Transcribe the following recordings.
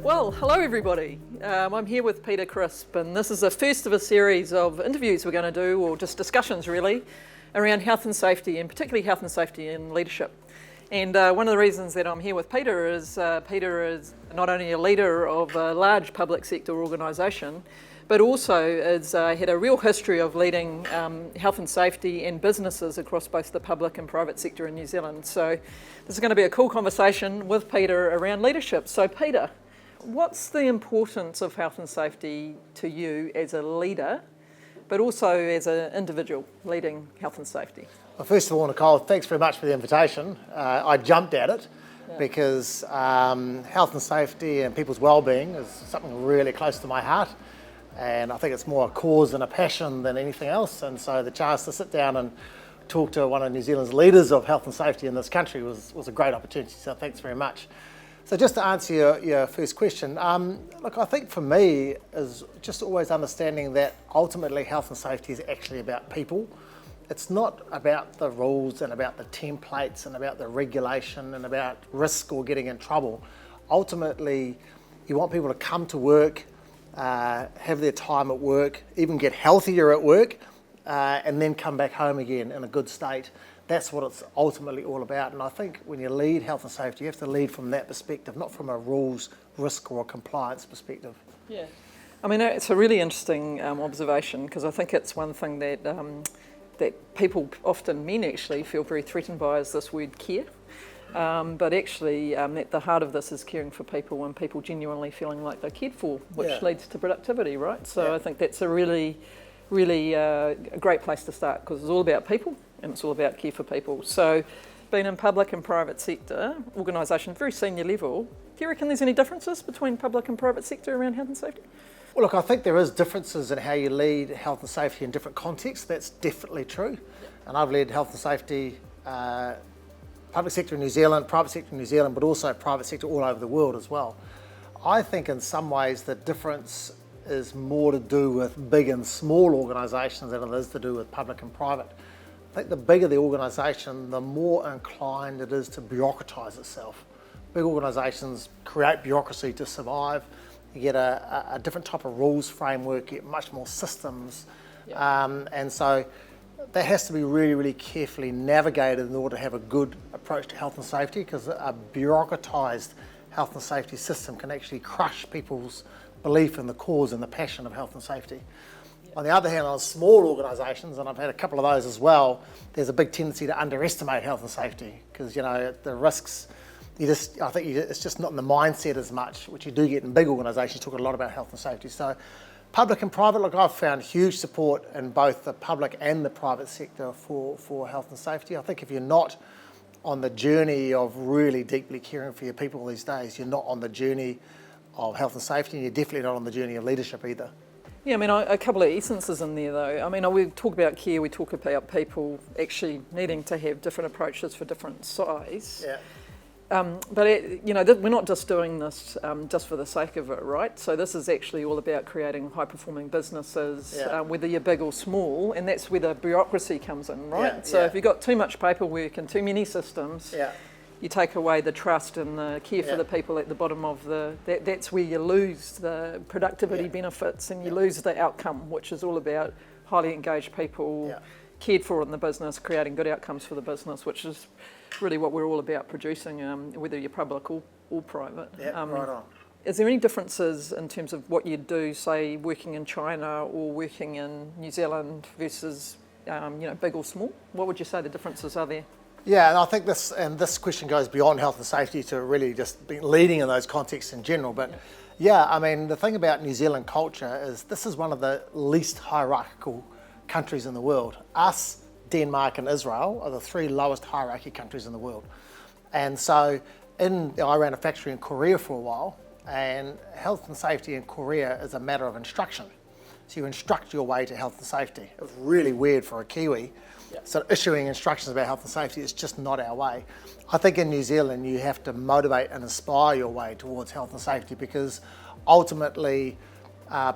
Well, hello everybody. I'm here with Peter Chrisp, and this is the first of a series of interviews we're going to do, or just discussions really, around health and safety, and particularly health and safety in leadership. And one of the reasons that I'm here with Peter is not only a leader of a large public sector organisation, but also has had a real history of leading health and safety and businesses across both the public and private sector in New Zealand. So this is going to be a cool conversation with Peter around leadership. So Peter, what's the importance of health and safety to you as a leader, but also as an individual leading health and safety? Well, first of all, Nicole, thanks very much for the invitation. I jumped at it because health and safety and people's well-being is something really close to my heart. And I think it's more a cause and a passion than anything else. And so the chance to sit down and talk to one of New Zealand's leaders of health and safety in this country was a great opportunity. So thanks very much. So just to answer your first question, look, I think for me is just always understanding that ultimately health and safety is actually about people. It's not about the rules and about the templates and about the regulation and about risk or getting in trouble. Ultimately, you want people to come to work, have their time at work, even get healthier at work, and then come back home again in a good state. That's what it's ultimately all about. And I think when you lead health and safety, you have to lead from that perspective, not from a rules, risk or compliance perspective. Yeah, I mean, it's a really interesting observation, because I think it's one thing that that people, often men actually, feel very threatened by is this word care. But actually, at the heart of this is caring for people and people genuinely feeling like they're cared for, which leads to productivity, right? So I think that's a really a great place to start, because it's all about people and it's all about care for people. So being in public and private sector organisations, very senior level, do you reckon there's any differences between public and private sector around health and safety? Well, look, I think there is differences in how you lead health and safety in different contexts. That's definitely true. And I've led health and safety public sector in New Zealand, private sector in New Zealand, but also private sector all over the world as well. I think in some ways the difference is more to do with big and small organisations than it is to do with public and private. I think the bigger the organisation, the more inclined it is to bureaucratise itself. Big organisations create bureaucracy to survive. You get a different type of rules framework, you get much more systems, and so that has to be really, really carefully navigated in order to have a good approach to health and safety, because a bureaucratised health and safety system can actually crush people's belief in the cause and the passion of health and safety. On the other hand, on small organisations, and I've had a couple of those as well, there's a big tendency to underestimate health and safety, because the risks, it's just not in the mindset as much, which you do get in big organisations talking a lot about health and safety. So public and private, look, I've found huge support in both the public and the private sector for health and safety. I think if you're not on the journey of really deeply caring for your people these days, you're not on the journey of health and safety, and you're definitely not on the journey of leadership either. Yeah, I mean, a couple of essences in there though. I mean, we talk about care, we talk about people actually needing to have different approaches for different size. Yeah. But we're not just doing this just for the sake of it, right? So this is actually all about creating high-performing businesses, whether you're big or small, and that's where the bureaucracy comes in, right? So if you've got too much paperwork and too many systems, you take away the trust and the care for the people at the bottom of that's where you lose the productivity benefits, and you lose the outcome, which is all about highly engaged people, cared for in the business, creating good outcomes for the business, which is really what we're all about producing, whether you're public or private. Right on. Is there any differences in terms of what you do, say, working in China or working in New Zealand versus, big or small? What would you say the differences are there? Yeah, and I think this question goes beyond health and safety to really just be leading in those contexts in general. But I mean, the thing about New Zealand culture is this is one of the least hierarchical countries in the world. Us, Denmark and Israel are the three lowest hierarchy countries in the world. And so I ran a factory in Korea for a while, and health and safety in Korea is a matter of instruction. So you instruct your way to health and safety. It was really weird for a Kiwi. So issuing instructions about health and safety is just not our way. I think in New Zealand you have to motivate and inspire your way towards health and safety, because ultimately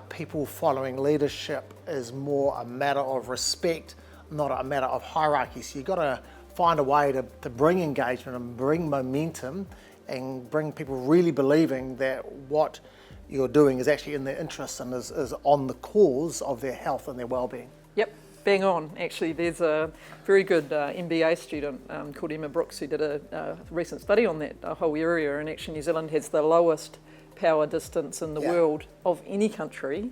people following leadership is more a matter of respect, not a matter of hierarchy. So you've got to find a way to bring engagement and bring momentum and bring people really believing that what you're doing is actually in their interests and is on the cause of their health and their well-being. Yep, bang on. Actually, there's a very good MBA student called Emma Brooks who did a recent study on that whole area, and actually New Zealand has the lowest power distance in the world of any country,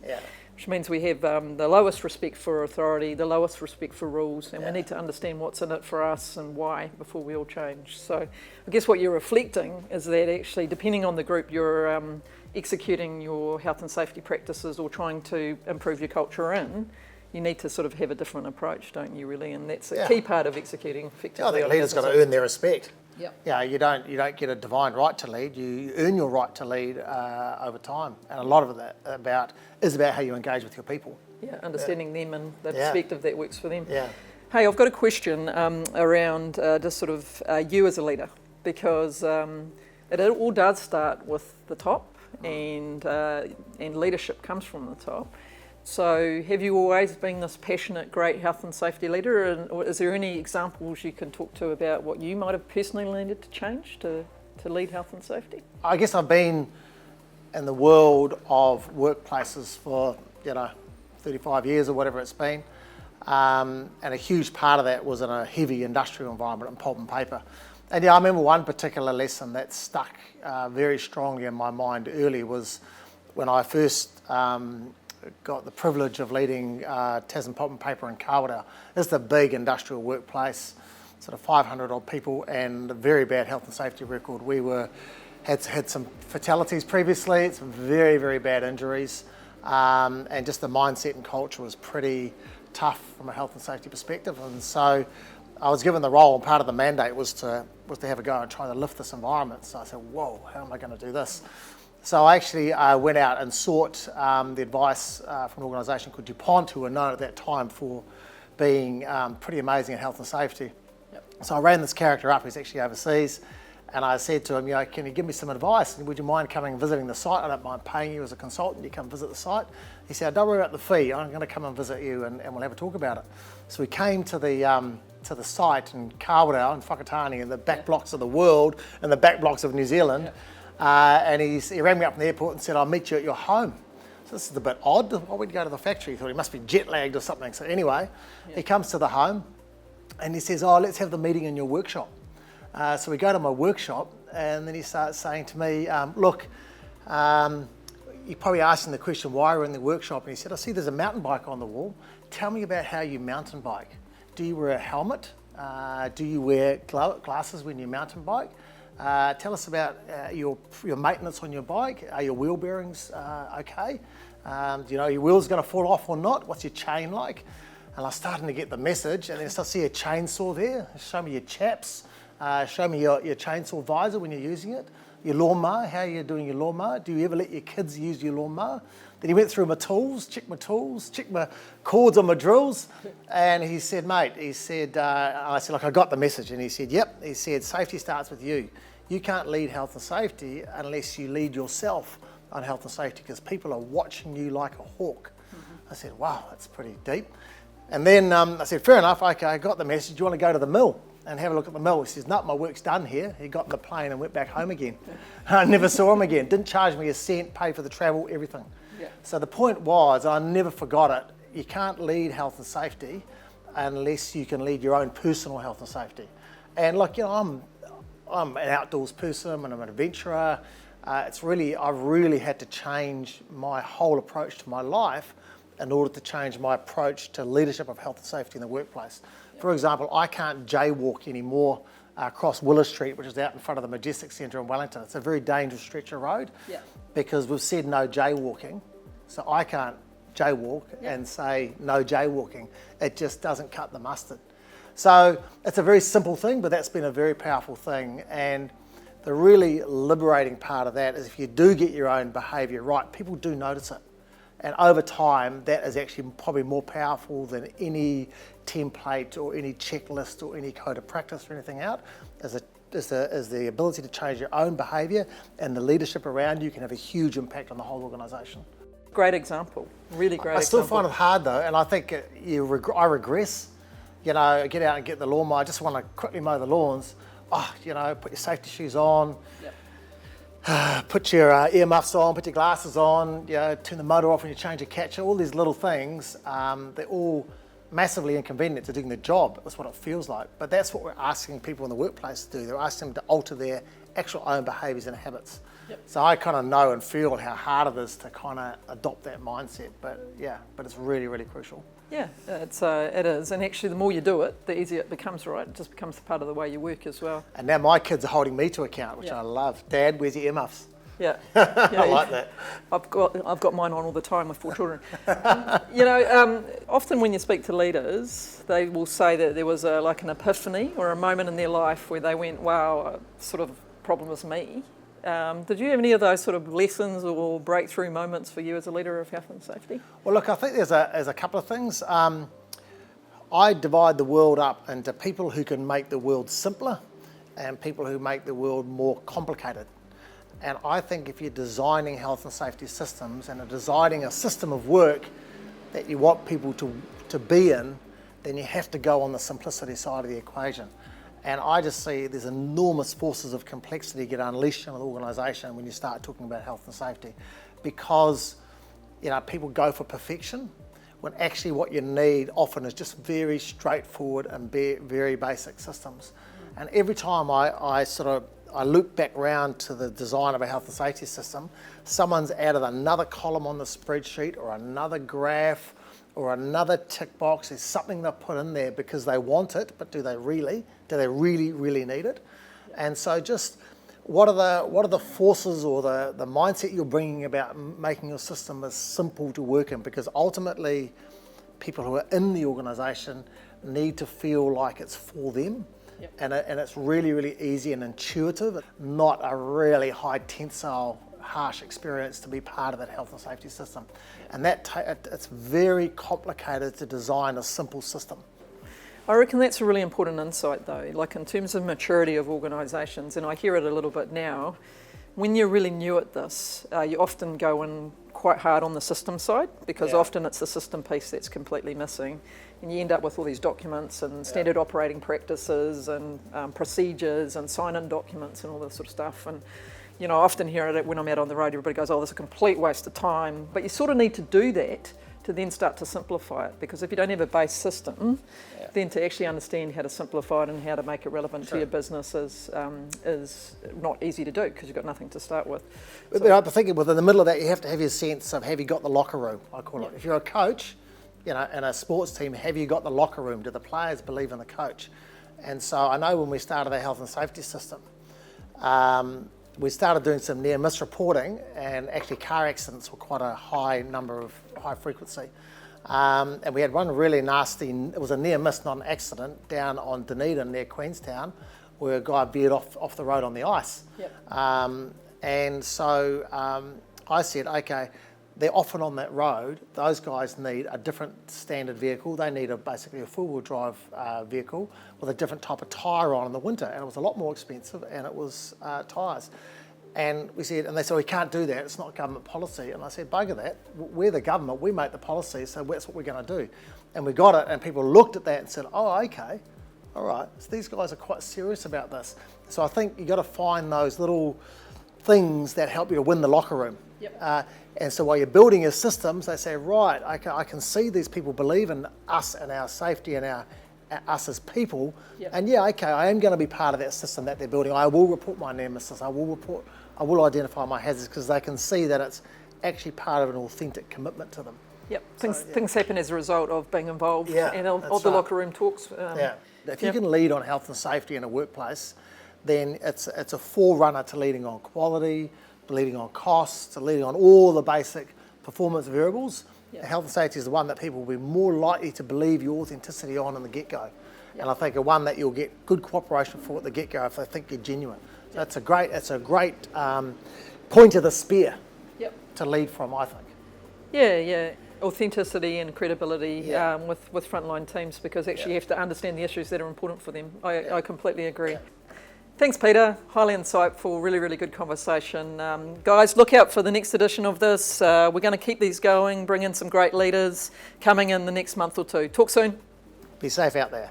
which means we have the lowest respect for authority, the lowest respect for rules, and we need to understand what's in it for us and why before we all change. So I guess what you're reflecting is that actually, depending on the group you're executing your health and safety practices or trying to improve your culture in, you need to sort of have a different approach, don't you, really? And that's a key part of executing effectively. I think leaders got to earn their respect. Yep. Yeah, you don't get a divine right to lead. You earn your right to lead over time, and a lot of that is about how you engage with your people. Yeah, understanding them and the perspective that works for them. Yeah. Hey, I've got a question around just sort of you as a leader, because it all does start with the top, and leadership comes from the top. So have you always been this passionate, great health and safety leader, or is there any examples you can talk to about what you might have personally needed to change to lead health and safety? I guess I've been in the world of workplaces for 35 years or whatever it's been, and a huge part of that was in a heavy industrial environment in pulp and paper. And I remember one particular lesson that stuck very strongly in my mind early was when I first got the privilege of leading Tasman Pulp and Paper in Kawerau. It's a big industrial workplace, sort of 500 odd people, and a very bad health and safety record. We had some fatalities previously, some very, very bad injuries, and just the mindset and culture was pretty tough from a health and safety perspective. And so I was given the role, and part of the mandate was to have a go and try to lift this environment. So I said, whoa, how am I going to do this? So I actually went out and sought the advice from an organisation called DuPont, who were known at that time for being pretty amazing at health and safety. Yep. So I ran this character up, who's actually overseas, and I said to him, can you give me some advice? And would you mind coming and visiting the site? I don't mind paying you as a consultant, you come visit the site. He said, don't worry about the fee, I'm going to come and visit you and we'll have a talk about it. So we came to the site in Kawerau and Whakatane, in the back blocks of the world and the back blocks of New Zealand. Yep. And he rang me up from the airport and said, I'll meet you at your home. So this is a bit odd. Why would he go to the factory? He thought he must be jet lagged or something. So anyway, he comes to the home and he says, let's have the meeting in your workshop. So we go to my workshop, and then he starts saying to me, look, you're probably asking the question why we're in the workshop. And he said, I see there's a mountain bike on the wall. Tell me about how you mountain bike. Do you wear a helmet? Do you wear glasses when you mountain bike? Tell us about your maintenance on your bike. Are your wheel bearings okay? Do you know your wheel's going to fall off or not? What's your chain like? And I was starting to get the message, and then I see a chainsaw there. Show me your chaps. Show me your chainsaw visor when you're using it. Your lawnmower, how are you doing your lawnmower? Do you ever let your kids use your lawnmower? Then he went through my tools, checked my cords on my drills, and he said, mate, I said, look, I got the message. And he said, yep. He said, safety starts with you. You can't lead health and safety unless you lead yourself on health and safety, because people are watching you like a hawk. Mm-hmm. I said, wow, that's pretty deep. And then I said, fair enough, okay, I got the message. Do you want to go to the mill and have a look at the mill? He says, no, my work's done here. He got in the plane and went back home again. I never saw him again. Didn't charge me a cent, paid for the travel, everything. Yeah. So the point was, I never forgot it, you can't lead health and safety unless you can lead your own personal health and safety. And look, I'm an outdoors person and I'm an adventurer. I've really had to change my whole approach to my life in order to change my approach to leadership of health and safety in the workplace. Yep. For example, I can't jaywalk anymore across Willis Street, which is out in front of the Majestic Centre in Wellington. It's a very dangerous stretch of road because we've said no jaywalking. So I can't jaywalk and say no jaywalking. It just doesn't cut the mustard. So it's a very simple thing, but that's been a very powerful thing. And the really liberating part of that is if you do get your own behaviour right, people do notice it. And over time, that is actually probably more powerful than any template or any checklist or any code of practice or anything out, is the ability to change your own behaviour, and the leadership around you can have a huge impact on the whole organisation. Great example, really great example. I still find it hard though, and I think I regress. Get out and get the lawnmower. I just want to quickly mow the lawns. Put your safety shoes on. Yep. put your earmuffs on, put your glasses on, turn the motor off when you change your catcher, all these little things, they're all massively inconvenient to doing the job, is what it feels like. But that's what we're asking people in the workplace to do. They're asking them to alter their actual own behaviours and habits. Yep. So I kind of know and feel how hard it is to kind of adopt that mindset, but it's really, really crucial. Yeah, it is, and actually the more you do it, the easier it becomes, right? It just becomes part of the way you work as well. And now my kids are holding me to account, which I love. Dad, where's your earmuffs? Yeah, I like that. I've got mine on all the time with 4 children. Often when you speak to leaders, they will say that there was like an epiphany or a moment in their life where they went, wow, sort of problem is me. Did you have any of those sort of lessons or breakthrough moments for you as a leader of health and safety? Well, look, I think there's a couple of things. I divide the world up into people who can make the world simpler and people who make the world more complicated. And I think if you're designing health and safety systems and are designing a system of work that you want people to be in, then you have to go on the simplicity side of the equation. And I just see there's enormous forces of complexity get unleashed in an organisation when you start talking about health and safety, because people go for perfection when actually what you need often is just very straightforward and very basic systems. And every time I loop back round to the design of a health and safety system, someone's added another column on the spreadsheet or another graph or another tick box. There's something they put in there because they want it, but do they really need it? And so just what are the forces or the mindset you're bringing about making your system as simple to work in? Because ultimately people who are in the organisation need to feel like it's for them. Yep. And it's really, really easy and intuitive, not a really high tensile, harsh experience to be part of that health and safety system. And it's very complicated to design a simple system. I reckon that's a really important insight though, like in terms of maturity of organisations, and I hear it a little bit now, when you're really new at this, you often go in quite hard on the system side because often it's the system piece that's completely missing, and you end up with all these documents and standard operating practices and procedures and sign-in documents and all this sort of stuff. And I often hear it when I'm out on the road, everybody goes, oh, this is a complete waste of time. But you sort of need to do that to then start to simplify it, because if you don't have a base system, then to actually understand how to simplify it and how to make it relevant to your business is not easy to do because you've got nothing to start with. But I'm thinking within the middle of that, you have to have your sense of, have you got the locker room, I call it. If you're a coach, in a sports team, have you got the locker room? Do the players believe in the coach? And so I know when we started the health and safety system, we started doing some near miss reporting, and actually car accidents were quite a high frequency. And we had one really nasty, it was a near miss, not an accident, down on Dunedin near Queenstown, where a guy veered off the road on the ice. Yep. And so I said, okay, they're often on that road, those guys need a different standard vehicle. They need basically a four-wheel drive vehicle with a different type of tyre on in the winter, and it was a lot more expensive, and it was tyres. And we said, and they said, we can't do that, it's not government policy. And I said, bugger that, we're the government, we make the policy, so that's what we're going to do. And we got it, and people looked at that and said, oh, okay, all right, so these guys are quite serious about this. So I think you've got to find those little things that help you to win the locker room. Yep. And so while you're building your systems, they say, right, I can see these people believe in us and our safety and us as people. Yep. And okay, I am going to be part of that system that they're building. I will report my near misses. I will identify my hazards, because they can see that it's actually part of an authentic commitment to them. Yep, things happen as a result of being involved and of the locker room talks. If you can lead on health and safety in a workplace, then it's a forerunner to leading on quality, leading on costs, leading on all the basic performance variables. Yep. Health and safety is the one that people will be more likely to believe your authenticity on in the get-go. Yep. And I think the one that you'll get good cooperation for at the get-go if they think you're genuine. So it's a great point of the spear to lead from, I think. Yeah. Authenticity and credibility with frontline teams, because actually you have to understand the issues that are important for them. I completely agree. Yeah. Thanks, Peter. Highly insightful, really, really good conversation. Guys, look out for the next edition of this. We're going to keep these going, bring in some great leaders coming in the next month or two. Talk soon. Be safe out there.